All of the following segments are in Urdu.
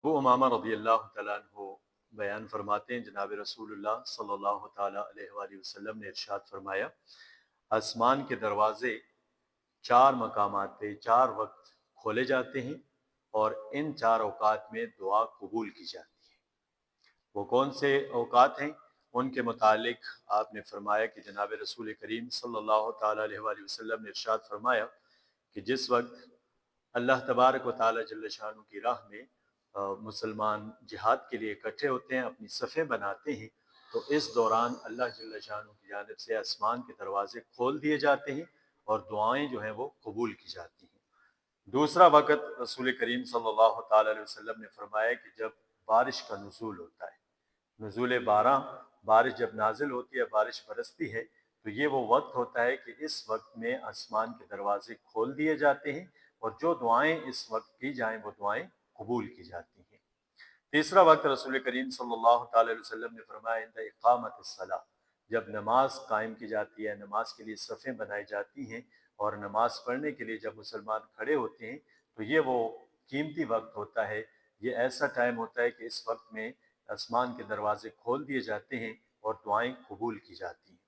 ابو امامہ رضی اللہ تعالیٰ عنہ بیان فرماتے ہیں جناب رسول اللہ صلی اللہ تعالیٰ علیہ وآلہ وسلم نے ارشاد فرمایا، آسمان کے دروازے چار مقامات پہ چار وقت کھولے جاتے ہیں اور ان چار اوقات میں دعا قبول کی جاتی ہے۔ وہ کون سے اوقات ہیں؟ ان کے متعلق آپ نے فرمایا کہ جناب رسول کریم صلی اللہ تعالیٰ علیہ وآلہ وسلم نے ارشاد فرمایا کہ جس وقت اللہ تبارک و تعالیٰ جل شانہ کی راہ میں مسلمان جہاد کے لیے اکٹھے ہوتے ہیں، اپنی صفیں بناتے ہیں، تو اس دوران اللہ جل شانہ کی جانب سے آسمان کے دروازے کھول دیے جاتے ہیں اور دعائیں جو ہیں وہ قبول کی جاتی ہیں۔ دوسرا وقت رسول کریم صلی اللہ تعالیٰ علیہ وسلم نے فرمایا کہ جب بارش کا نزول ہوتا ہے، نزول بارہ، بارش جب نازل ہوتی ہے، بارش برستی ہے، تو یہ وہ وقت ہوتا ہے کہ اس وقت میں آسمان کے دروازے کھول دیے جاتے ہیں اور جو دعائیں اس وقت کی جائیں وہ دعائیں قبول کی جاتی ہیں۔ تیسرا وقت رسول کریم صلی اللہ تعالی علیہ وسلم نے فرمایا عند اقامت الصلاۃ، جب نماز قائم کی جاتی ہے، نماز کے لیے صفیں بنائی جاتی ہیں اور نماز پڑھنے کے لیے جب مسلمان کھڑے ہوتے ہیں، تو یہ وہ قیمتی وقت ہوتا ہے، یہ ایسا ٹائم ہوتا ہے کہ اس وقت میں آسمان کے دروازے کھول دیے جاتے ہیں اور دعائیں قبول کی جاتی ہیں۔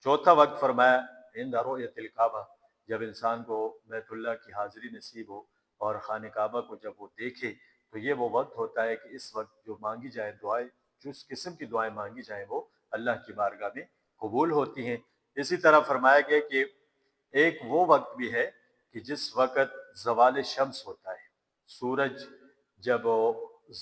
چوتھا وقت فرمایا عند رؤیت الکعبہ، جب انسان کو بیت اللہ کی حاضری نصیب ہو اور خانہ کعبہ کو جب وہ دیکھے، تو یہ وہ وقت ہوتا ہے کہ اس وقت جو مانگی جائے دعائیں، جس قسم کی دعائیں مانگی جائیں وہ اللہ کی بارگاہ میں قبول ہوتی ہیں۔ اسی طرح فرمایا گیا کہ ایک وہ وقت بھی ہے کہ جس وقت زوال شمس ہوتا ہے، سورج جب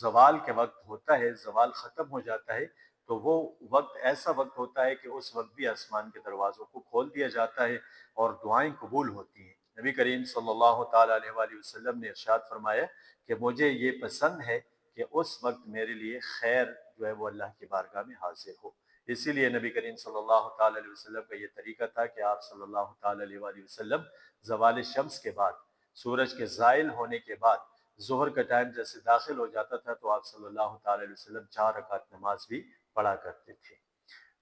زوال کے وقت ہوتا ہے، زوال ختم ہو جاتا ہے، تو وہ وقت ایسا وقت ہوتا ہے کہ اس وقت بھی آسمان کے دروازوں کو کھول دیا جاتا ہے اور دعائیں قبول ہوتی ہیں۔ نبی کریم صلی اللہ تعالیٰ علیہ وآلہ وسلم نے ارشاد فرمایا کہ مجھے یہ پسند ہے کہ اس وقت میرے لیے خیر جو ہے وہ اللہ کی بارگاہ میں حاضر ہو۔ اسی لیے نبی کریم صلی اللہ تعالیٰ علیہ وسلم کا یہ طریقہ تھا کہ آپ صلی اللہ تعالیٰ علیہ وآلہ وسلم زوال شمس کے بعد، سورج کے زائل ہونے کے بعد، ظہر کا ٹائم جیسے داخل ہو جاتا تھا تو آپ صلی اللہ تعالیٰ علیہ وسلم 4 رکعت نماز بھی پڑھا کرتے تھے۔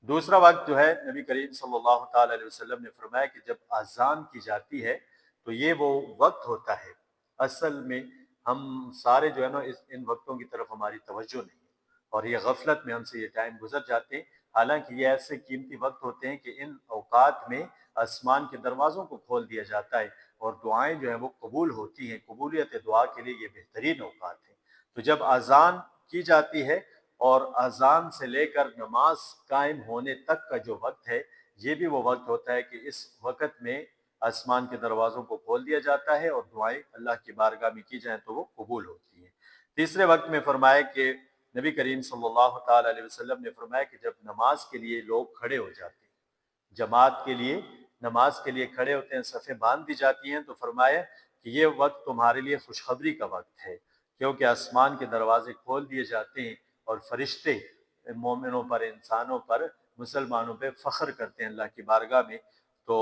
دوسرا وقت جو ہے نبی کریم صلی اللہ تعالیٰ علیہ وسلم نے فرمایا کہ جب اذان کی جاتی ہے تو یہ وہ وقت ہوتا ہے، اصل میں ہم سارے جو ہے نا ان وقتوں کی طرف ہماری توجہ نہیں ہے اور یہ غفلت میں ہم سے یہ ٹائم گزر جاتے ہیں، حالانکہ یہ ایسے قیمتی وقت ہوتے ہیں کہ ان اوقات میں آسمان کے دروازوں کو کھول دیا جاتا ہے اور دعائیں جو ہیں وہ قبول ہوتی ہیں۔ قبولیت دعا کے لیے یہ بہترین اوقات ہیں۔ تو جب اذان کی جاتی ہے اور اذان سے لے کر نماز قائم ہونے تک کا جو وقت ہے، یہ بھی وہ وقت ہوتا ہے کہ اس وقت میں آسمان کے دروازوں کو کھول دیا جاتا ہے اور دعائیں اللہ کی بارگاہ میں کی جائیں تو وہ قبول ہوتی ہیں۔ تیسرے وقت میں فرمایا کہ نبی کریم صلی اللہ تعالیٰ علیہ وسلم نے فرمایا کہ جب نماز کے لیے لوگ کھڑے ہو جاتے ہیں، جماعت کے لیے نماز کے لیے کھڑے ہوتے ہیں، صفیں باندھ دی جاتی ہیں، تو فرمایا کہ یہ وقت تمہارے لیے خوشخبری کا وقت ہے، کیونکہ آسمان کے دروازے کھول دیے جاتے ہیں اور فرشتے مومنوں پر، انسانوں پر، مسلمانوں پہ فخر کرتے ہیں اللہ کی بارگاہ میں۔ تو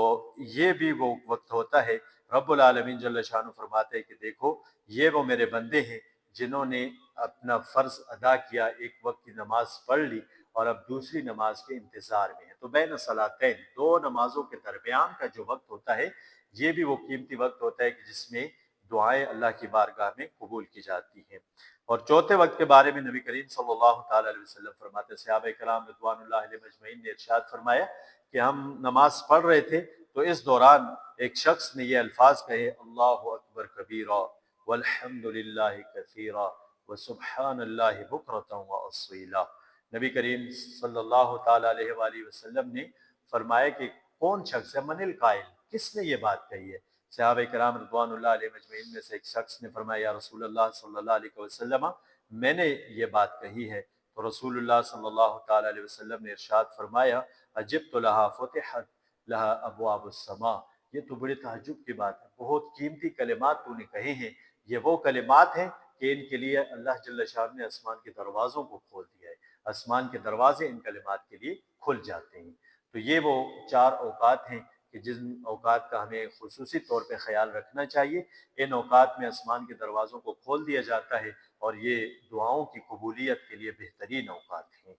یہ بھی وہ وقت ہوتا ہے، رب العالمین جل شانہ فرماتے ہیں کہ دیکھو یہ وہ میرے بندے ہیں جنہوں نے اپنا فرض ادا کیا، ایک وقت کی نماز پڑھ لی اور اب دوسری نماز کے انتظار میں ہے۔ تو بین صلاتین، دو نمازوں کے درمیان کا جو وقت ہوتا ہے، یہ بھی وہ قیمتی وقت ہوتا ہے کہ جس میں دعائیں اللہ کی بارگاہ میں قبول کی جاتی ہیں۔ اور چوتھے وقت کے بارے میں نبی کریم صلی اللہ تعالیٰ علیہ وسلم فرماتے ہیں، صحابہ کرام رضوان اللہ علیہ مجمعین نے ارشاد فرمایا کہ ہم نماز پڑھ رہے تھے تو اس دوران ایک شخص نے یہ الفاظ کہے، اللہ اکبر کبیرا والحمد للہ کثیرا وسبحان اللہ بکرۃ واصیلا۔ نبی کریم صلی اللہ تعالیٰ علیہ وآلہ وسلم نے فرمایا کہ کون شخص ہے، من القائل، کس نے یہ بات کہی ہے؟ صحابہ کرام رضوان اللہ علیہ مجمعین میں سے ایک شخص نے فرمایا، یا رسول اللہ صلی اللہ علیہ وسلم، میں نے یہ بات کہی ہے۔ تو رسول اللہ صلی اللہ تعالیٰ علیہ وسلم نے ارشاد فرمایا، عجبت لہا فتحت لہا ابواب السماء، یہ تو بڑے تعجب کی بات ہے، بہت قیمتی کلمات تو نے کہے ہیں، یہ وہ کلمات ہیں کہ ان کے لیے اللہ جل شانہ نے آسمان کے دروازوں کو کھول دیا ہے، آسمان کے دروازے ان کلمات کے لیے کھل جاتے ہیں۔ تو یہ وہ 4 اوقات ہیں کہ جن اوقات کا ہمیں خصوصی طور پہ خیال رکھنا چاہیے۔ ان اوقات میں آسمان کے دروازوں کو کھول دیا جاتا ہے اور یہ دعاؤں کی قبولیت کے لیے بہترین اوقات ہیں۔